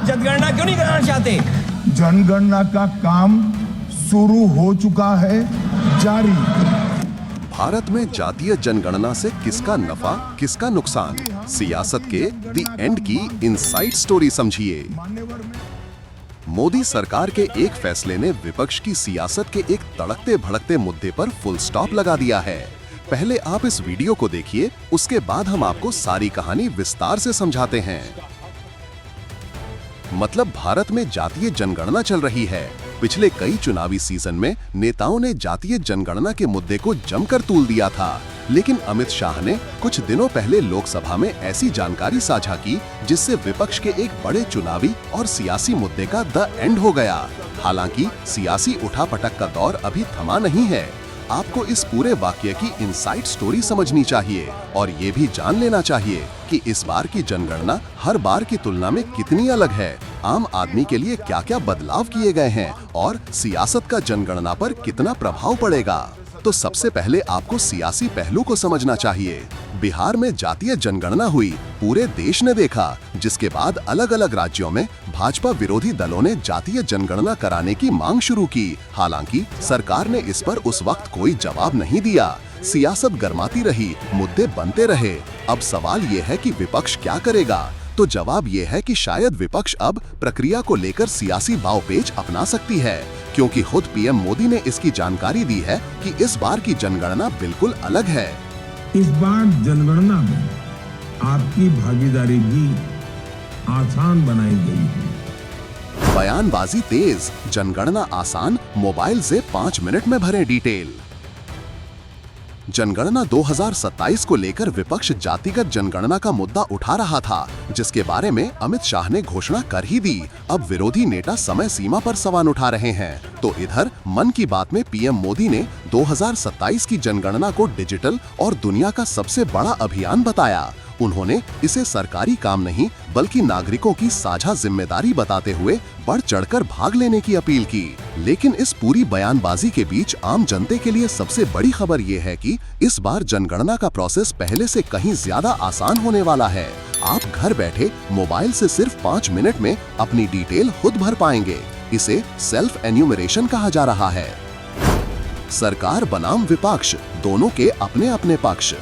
जनगणना क्यों नहीं कराना चाहते? जनगणना का काम शुरू हो चुका है, जारी। भारत में जातीय जनगणना से किसका नफा किसका नुकसान, सियासत के द एंड की इनसाइड स्टोरी समझिए। मोदी सरकार के एक फैसले ने विपक्ष की सियासत के एक तड़कते भड़कते मुद्दे पर फुल स्टॉप लगा दिया है। पहले आप इस वीडियो को देखिए, उसके बाद हम आपको सारी कहानी विस्तार से समझाते हैं। मतलब भारत में जातीय जनगणना चल रही है। पिछले कई चुनावी सीजन में नेताओं ने जातीय जनगणना के मुद्दे को जमकर तूल दिया था, लेकिन अमित शाह ने कुछ दिनों पहले लोकसभा में ऐसी जानकारी साझा की जिससे विपक्ष के एक बड़े चुनावी और सियासी मुद्दे का द एंड हो गया। हालांकि सियासी उठापटक का दौर अभी थमा नहीं है। आपको इस पूरे वाकये की इनसाइड स्टोरी समझनी चाहिए और ये भी जान लेना चाहिए कि इस बार की जनगणना हर बार की तुलना में कितनी अलग है, आम आदमी के लिए क्या क्या बदलाव किए गए हैं और सियासत का जनगणना पर कितना प्रभाव पड़ेगा। तो सबसे पहले आपको सियासी पहलू को समझना चाहिए। बिहार में जातीय जनगणना हुई, पूरे देश ने देखा, जिसके बाद अलग अलग राज्यों में भाजपा विरोधी दलों ने जातीय जनगणना कराने की मांग शुरू की। हालांकि सरकार ने इस पर उस वक्त कोई जवाब नहीं दिया। सियासत गरमाती रही, मुद्दे बनते रहे। अब सवाल ये है कि विपक्ष क्या करेगा? तो जवाब ये है कि शायद विपक्ष अब प्रक्रिया को लेकर सियासी दांवपेच अपना सकती है, क्योंकि खुद पीएम मोदी ने इसकी जानकारी दी है कि इस बार की जनगणना बिल्कुल अलग है। इस बार जनगणना में आपकी भागीदारी भी आसान बनाई गई है। बयानबाजी तेज, जनगणना आसान, मोबाइल से 5 मिनट में भरें डिटेल। जनगणना 2027 को लेकर विपक्ष जातिगत जनगणना का मुद्दा उठा रहा था, जिसके बारे में अमित शाह ने घोषणा कर ही दी। अब विरोधी नेता समय सीमा पर सवाल उठा रहे हैं। तो इधर मन की बात में पीएम मोदी ने 2027 की जनगणना को डिजिटल और दुनिया का सबसे बड़ा अभियान बताया। उन्होंने इसे सरकारी काम नहीं बल्कि नागरिकों की साझा जिम्मेदारी बताते हुए बढ़ चढ़कर भाग लेने की अपील की। लेकिन इस पूरी बयानबाजी के बीच आम जनता के लिए सबसे बड़ी खबर ये है कि इस बार जनगणना का प्रोसेस पहले से कहीं ज्यादा आसान होने वाला है। आप घर बैठे मोबाइल से सिर्फ 5 मिनट में अपनी डिटेल खुद भर पाएंगे। इसे सेल्फ एन्यूमरेशन कहा जा रहा है। सरकार बनाम विपक्ष, दोनों के अपने अपने पक्ष।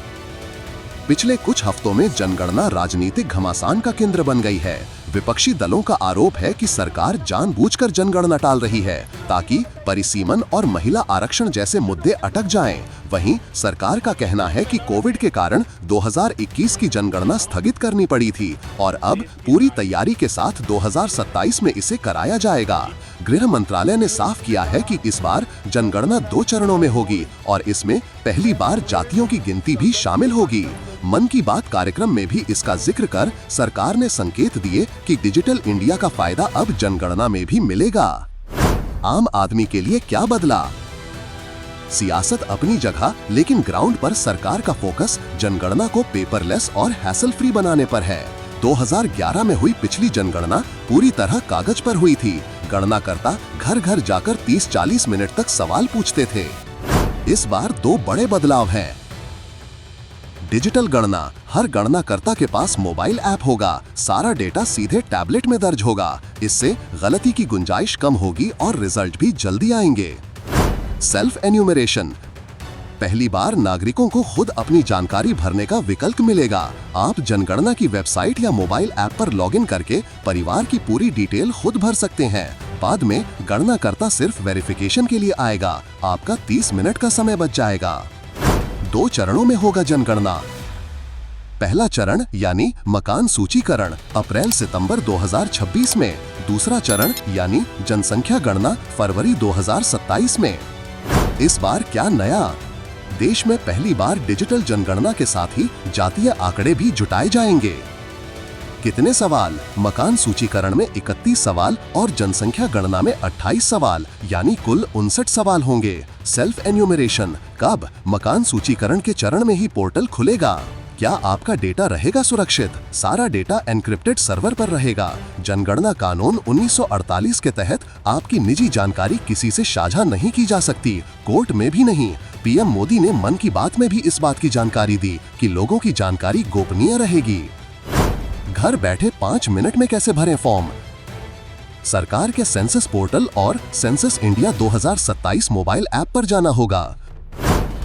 पिछले कुछ हफ्तों में जनगणना राजनीतिक घमासान का केंद्र बन गई है। विपक्षी दलों का आरोप है कि सरकार जानबूझकर जनगणना टाल रही है ताकि परिसीमन और महिला आरक्षण जैसे मुद्दे अटक जाएं। वहीं सरकार का कहना है कि कोविड के कारण 2021 की जनगणना स्थगित करनी पड़ी थी और अब पूरी तैयारी के साथ 2027 में इसे कराया जाएगा। गृह मंत्रालय ने साफ किया है कि इस बार जनगणना 2 चरणों में होगी और इसमें पहली बार जातियों की गिनती भी शामिल होगी। मन की बात कार्यक्रम में भी इसका जिक्र कर सरकार ने संकेत दिए कि डिजिटल इंडिया का फायदा अब जनगणना में भी मिलेगा। आम आदमी के लिए क्या बदला? सियासत अपनी जगह, लेकिन ग्राउंड पर सरकार का फोकस जनगणना को पेपरलेस और हैसल फ्री बनाने पर है। 2011 में हुई पिछली जनगणना पूरी तरह कागज पर हुई थी। गणनाकर्ता घर घर जाकर 30-40 मिनट तक सवाल पूछते थे। इस बार 2 बड़े बदलाव हैं। डिजिटल गणना, हर गणनाकर्ता के पास मोबाइल ऐप होगा। सारा डेटा सीधे टैबलेट में दर्ज होगा। इससे गलती की गुंजाइश कम होगी और रिजल्ट भी जल्दी आएंगे। सेल्फ एन्यूमरेशन, पहली बार नागरिकों को खुद अपनी जानकारी भरने का विकल्प मिलेगा। आप जनगणना की वेबसाइट या मोबाइल ऐप पर लॉगिन करके परिवार की पूरी डिटेल खुद भर सकते हैं। बाद में गणनाकर्ता सिर्फ वेरिफिकेशन के लिए आएगा। आपका 30 मिनट का समय बच जाएगा। 2 चरणों में होगा जनगणना। पहला चरण यानी मकान सूचीकरण अप्रैल-सितंबर 2026 में। दूसरा चरण यानी जनसंख्या गणना फरवरी 2027 में। इस बार क्या नया? देश में पहली बार डिजिटल जनगणना के साथ ही जातीय आंकड़े भी जुटाए जाएंगे। कितने सवाल? मकान सूचीकरण में 31 सवाल और जनसंख्या गणना में 28 सवाल, यानी कुल 59 सवाल होंगे। सेल्फ एन्यूमरेशन कब? मकान सूचीकरण के चरण में ही पोर्टल खुलेगा। क्या आपका डेटा रहेगा सुरक्षित? सारा डेटा एन्क्रिप्टेड सर्वर पर रहेगा। जनगणना कानून 1948 के तहत आपकी निजी जानकारी किसी से साझा नहीं की जा सकती, कोर्ट में भी नहीं। पीएम मोदी ने मन की बात में भी इस बात की जानकारी दी कि लोगों की जानकारी गोपनीय रहेगी। घर बैठे 5 मिनट में कैसे भरें फॉर्म? सरकार के सेंसस पोर्टल और सेंसस इंडिया 2027 मोबाइल ऐप पर जाना होगा।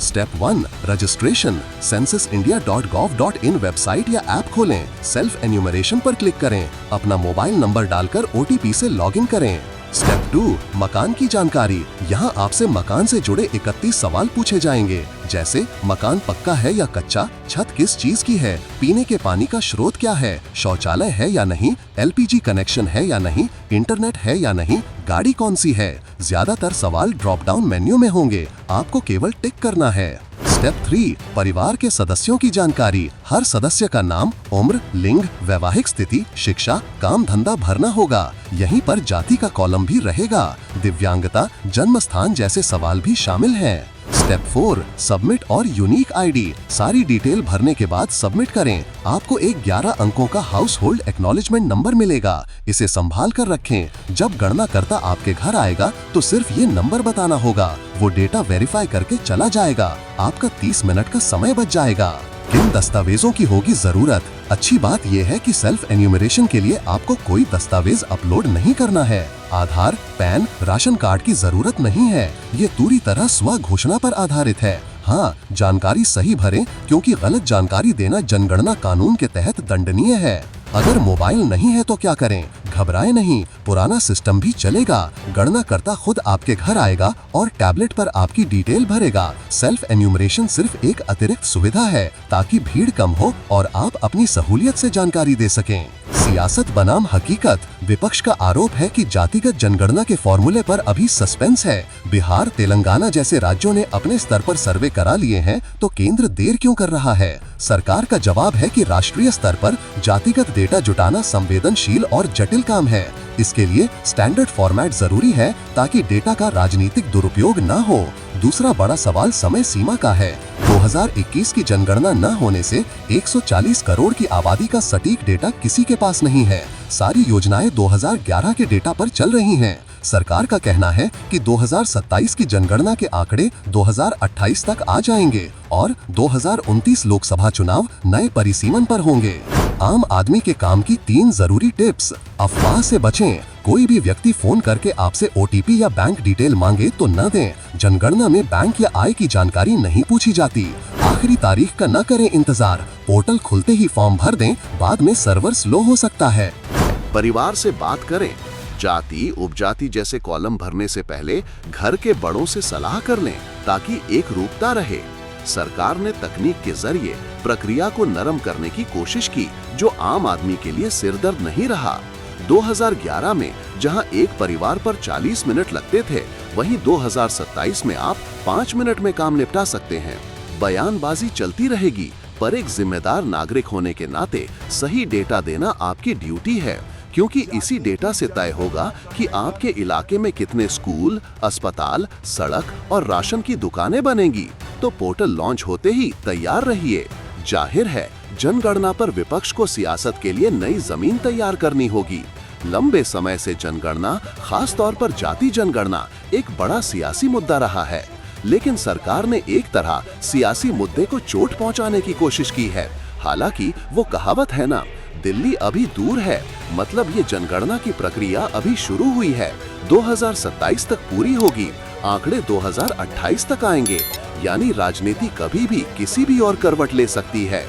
Step 1 registration. censusindia.gov.in वेबसाइट या ऐप खोलें, सेल्फ एन्यूमरेशन पर क्लिक करें, अपना मोबाइल नंबर डालकर OTP से लॉगिन करें। स्टेप 2 मकान की जानकारी। यहाँ आपसे मकान से जुड़े 31 सवाल पूछे जाएंगे, जैसे मकान पक्का है या कच्चा, छत किस चीज की है, पीने के पानी का स्रोत क्या है, शौचालय है या नहीं, LPG कनेक्शन है या नहीं, इंटरनेट है या नहीं, गाड़ी कौन सी है। ज्यादातर सवाल ड्रॉप डाउन मेन्यू में होंगे, आपको केवल टिक करना है। स्टेप 3 परिवार के सदस्यों की जानकारी। हर सदस्य का नाम, उम्र, लिंग, वैवाहिक स्थिति, शिक्षा, काम धंधा भरना होगा। यहीं पर जाति का कॉलम भी रहेगा। दिव्यांगता, जन्म स्थान जैसे सवाल भी शामिल हैं। स्टेप 4 सबमिट और यूनिक ID। सारी डिटेल भरने के बाद सबमिट करें। आपको एक 11 अंकों का हाउस होल्ड एक्नॉलेजमेंट नंबर मिलेगा। इसे संभाल कर रखें। जब गणनाकर्ता आपके घर आएगा तो सिर्फ ये नंबर बताना होगा। वो डेटा वेरीफाई करके चला जाएगा। आपका 30 मिनट का समय बच जाएगा। किन दस्तावेजों की होगी जरूरत? अच्छी बात यह है कि सेल्फ एन्यूमरेशन के लिए आपको कोई दस्तावेज अपलोड नहीं करना है। आधार, पैन, राशन कार्ड की जरूरत नहीं है। ये पूरी तरह स्व घोषणा पर आधारित है। हाँ, जानकारी सही भरें, क्योंकि गलत जानकारी देना जनगणना कानून के तहत दंडनीय है। अगर मोबाइल नहीं है तो क्या करें? घबराएं नहीं, पुराना सिस्टम भी चलेगा। गणनाकर्ता खुद आपके घर आएगा और टैबलेट पर आपकी डिटेल भरेगा। सेल्फ एन्यूमरेशन सिर्फ एक अतिरिक्त सुविधा है, ताकि भीड़ कम हो और आप अपनी सहूलियत से जानकारी दे सकें। सियासत बनाम हकीकत। विपक्ष का आरोप है कि जातिगत जनगणना के फॉर्मूले पर अभी सस्पेंस है। बिहार, तेलंगाना जैसे राज्यों ने अपने स्तर पर सर्वे करा लिए हैं, तो केंद्र देर क्यों कर रहा है? सरकार का जवाब है कि राष्ट्रीय स्तर पर जातिगत डेटा जुटाना संवेदनशील और जटिल काम है। इसके लिए स्टैंडर्ड फॉर्मेट जरूरी है, ताकि डेटा का राजनीतिक दुरुपयोग न हो। दूसरा बड़ा सवाल समय सीमा का है। 2021 की जनगणना न होने से 140 करोड़ की आबादी का सटीक डेटा किसी के पास नहीं है। सारी योजनाएं 2011 के डेटा पर चल रही हैं। सरकार का कहना है कि 2027 की जनगणना के आंकड़े 2028 तक आ जाएंगे और 2029 लोकसभा चुनाव नए परिसीमन पर होंगे। आम आदमी के काम की 3 जरूरी टिप्स। अफवाह से बचें। कोई भी व्यक्ति फोन करके आपसे OTP या बैंक डिटेल मांगे तो न दें। जनगणना में बैंक या आय की जानकारी नहीं पूछी जाती। आखिरी तारीख का न करें इंतजार। पोर्टल खुलते ही फॉर्म भर दें, बाद में सर्वर स्लो हो सकता है। परिवार से बात करें। जाति, उपजाति जैसे कॉलम भरने से पहले घर के बड़ों से सलाह कर लें, ताकि एक रूपता रहे। सरकार ने तकनीक के जरिए प्रक्रिया को नरम करने की कोशिश की, जो आम आदमी के लिए सिरदर्द नहीं रहा। 2011 में जहां एक परिवार पर 40 मिनट लगते थे, वहीं 2027 में आप 5 मिनट में काम निपटा सकते हैं। बयानबाजी चलती रहेगी, पर एक जिम्मेदार नागरिक होने के नाते सही डेटा देना आपकी ड्यूटी है, क्योंकि इसी डेटा से तय होगा कि आपके इलाके में कितने स्कूल, अस्पताल, सड़क और राशन की दुकानें बनेंगी। तो पोर्टल लॉन्च होते ही तैयार रहिए। जाहिर है, जनगणना पर विपक्ष को सियासत के लिए नई जमीन तैयार करनी होगी। लंबे समय से जनगणना, खास तौर पर जाति जनगणना, एक बड़ा सियासी मुद्दा रहा है, लेकिन सरकार ने एक तरह सियासी मुद्दे को चोट पहुंचाने की कोशिश की है। हालांकि वो कहावत है ना, दिल्ली अभी दूर है, मतलब ये जनगणना की प्रक्रिया अभी शुरू हुई है। 2027 तक पूरी होगी, आंकड़े 2028 तक आएंगे, यानी राजनीति कभी भी किसी भी और करवट ले सकती है।